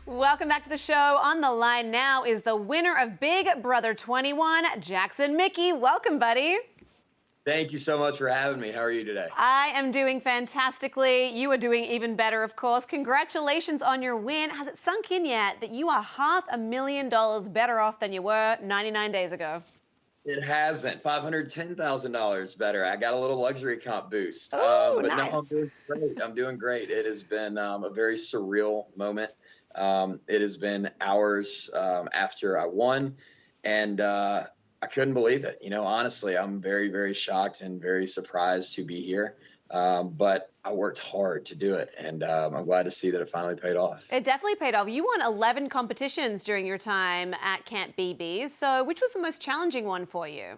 Welcome back to the show. On the line now is the winner of Big Brother 21, Jackson Michie. Welcome, buddy. Thank you so much for having me. How are you today? I am doing fantastically. You are doing even better, of course. Congratulations on your win. Has it sunk in yet that you are $500,000 better off than you were 99 days ago? It hasn't. $510,000 better. I got a little luxury comp boost. Oh, But nice. no, I'm doing great. I'm doing great. It has been a very surreal moment. It has been hours after I won, and I couldn't believe it. You know, honestly, I'm very, very shocked and very surprised to be here. But I worked hard to do it, and I'm glad to see that it finally paid off. It definitely paid off. You won 11 competitions during your time at Camp BB's. So which was the most challenging one for you?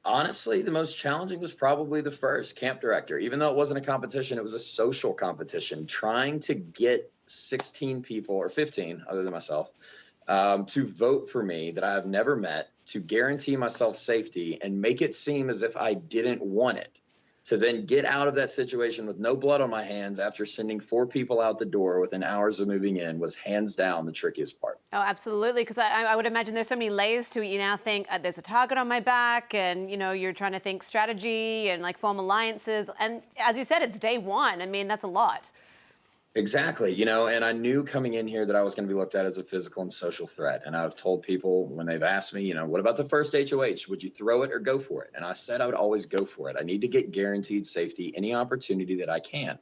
Honestly, the most challenging was probably the first, camp director. Even though it wasn't a competition, it was a social competition, trying to get 16 people, or 15 other than myself, to vote for me that I have never met, to guarantee myself safety and make it seem as if I didn't want it, to then get out of that situation with no blood on my hands after sending 4 people out the door within hours of moving in was hands down the trickiest part. Oh, absolutely. Because I would imagine there's so many layers to it. You now think there's a target on my back, and you're trying to think strategy and like form alliances. And as you said, it's day one. I mean, that's a lot. Exactly. And I knew coming in here that I was going to be looked at as a physical and social threat. And I've told people when they've asked me, what about the first HOH? Would you throw it or go for it? And I said I would always go for it. I need to get guaranteed safety any opportunity that I can.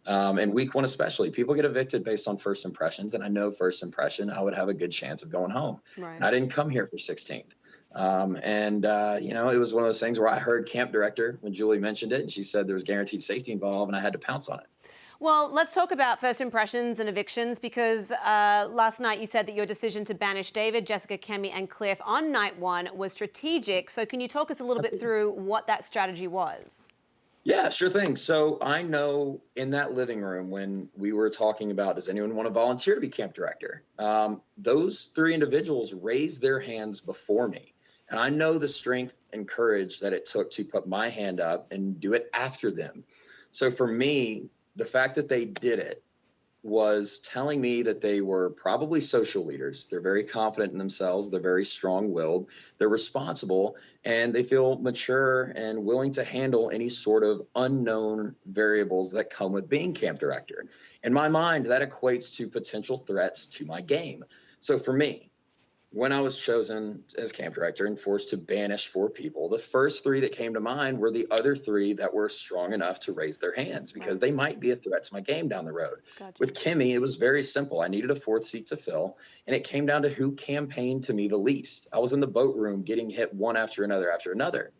And week one especially, people get evicted based on first impressions. And I know first impression, I would have a good chance of going home. Right. And I didn't come here for 16th. It was one of those things where I heard camp director when Julie mentioned it, and she said there was guaranteed safety involved, and I had to pounce on it. Well, let's talk about first impressions and evictions, because last night you said that your decision to banish David, Jessica, Kemi, and Cliff on night one was strategic. So can you talk us a little bit through what that strategy was? Yeah, sure thing. So I know in that living room when we were talking about, does anyone want to volunteer to be camp director? Those 3 individuals raised their hands before me. And I know the strength and courage that it took to put my hand up and do it after them. So for me, the fact that they did it was telling me that they were probably social leaders. They're very confident in themselves. They're very strong-willed. They're responsible, and they feel mature and willing to handle any sort of unknown variables that come with being camp director. In my mind, that equates to potential threats to my game. So for me, when I was chosen as camp director and forced to banish 4 people, the first 3 that came to mind were the other 3 that were strong enough to raise their hands because they might be a threat to my game down the road. Gotcha. With Kemi, it was very simple. I needed a 4th seat to fill, and it came down to who campaigned to me the least. I was in the boat room getting hit one after another after another.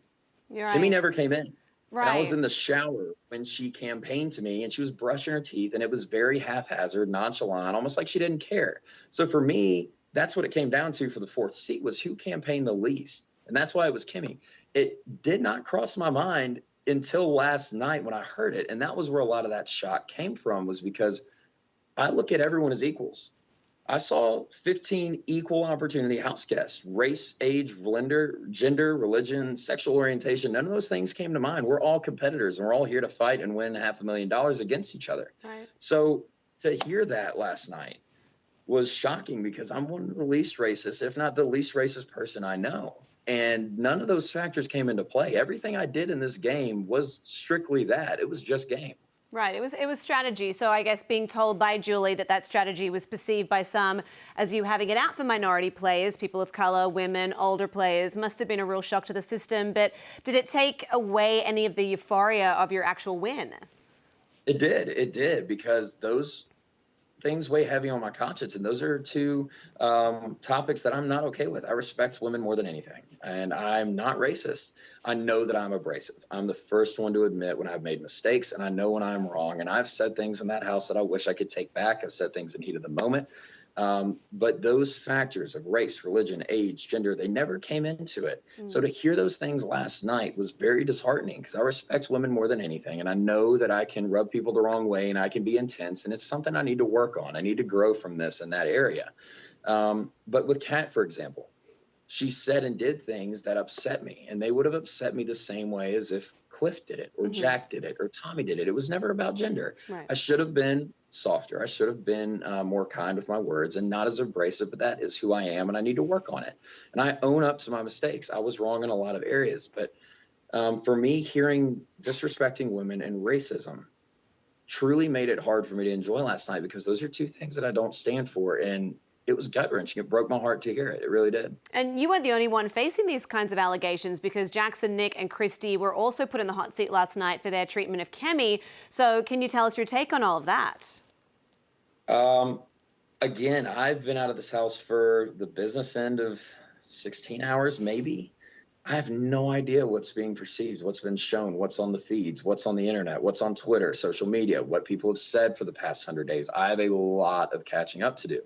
You're right. Kemi never came in. Right. And I was in the shower when she campaigned to me, and she was brushing her teeth, and it was very haphazard, nonchalant, almost like she didn't care. So for me, that's what it came down to for the 4th seat, was who campaigned the least. And that's why it was Kemi. It did not cross my mind until last night when I heard it. And that was where a lot of that shock came from, was because I look at everyone as equals. I saw 15 equal opportunity house guests, race, age, gender, religion, sexual orientation. None of those things came to mind. We're all competitors, and we're all here to fight and win $500,000 against each other. Right. So to hear that last night was shocking, because I'm one of the least racist, if not the least racist person I know. And none of those factors came into play. Everything I did in this game was strictly that. It was just game. Right. It was strategy. So I guess being told by Julie that strategy was perceived by some as you having it out for minority players, people of color, women, older players, must have been a real shock to the system. But did it take away any of the euphoria of your actual win? It did. It did, because those things weigh heavy on my conscience, and those are 2 topics that I'm not okay with. I respect women more than anything, and I'm not racist. I know that I'm abrasive. I'm the first one to admit when I've made mistakes, and I know when I'm wrong, and I've said things in that house that I wish I could take back. I've said things in heat of the moment. But those factors of race, religion, age, gender, they never came into it. So to hear those things last night was very disheartening, because I respect women more than anything. And I know that I can rub people the wrong way, and I can be intense. And it's something I need to work on. I need to grow from this in that area. But with Kat, for example, she said and did things that upset me, and they would have upset me the same way as if Cliff did it or Jack did it or Tommy did it. It was never about gender. Right. I should have been softer. I should have been more kind with my words and not as abrasive, but that is who I am, and I need to work on it. And I own up to my mistakes. I was wrong in a lot of areas, but for me, hearing disrespecting women and racism truly made it hard for me to enjoy last night, because those are two things that I don't stand for. And it was gut-wrenching. It broke my heart to hear it. It really did. And you weren't the only one facing these kinds of allegations, because Jackson, Nick and Christy were also put in the hot seat last night for their treatment of Kemi. So can you tell us your take on all of that? Again, I've been out of this house for the business end of 16 hours, maybe. I have no idea what's being perceived, what's been shown, what's on the feeds, what's on the internet, what's on Twitter, social media, what people have said for the past 100 days. I have a lot of catching up to do.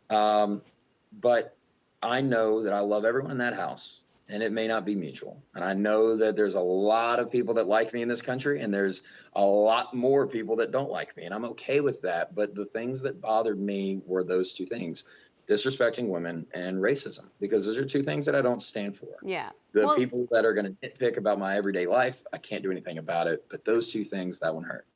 But I know that I love everyone in that house, and it may not be mutual. And I know that there's a lot of people that like me in this country, and there's a lot more people that don't like me, and I'm okay with that. But the things that bothered me were those two things: disrespecting women and racism, because those are two things that I don't stand for. Yeah. The people that are going to nitpick about my everyday life, I can't do anything about it. But those two things, that one hurt.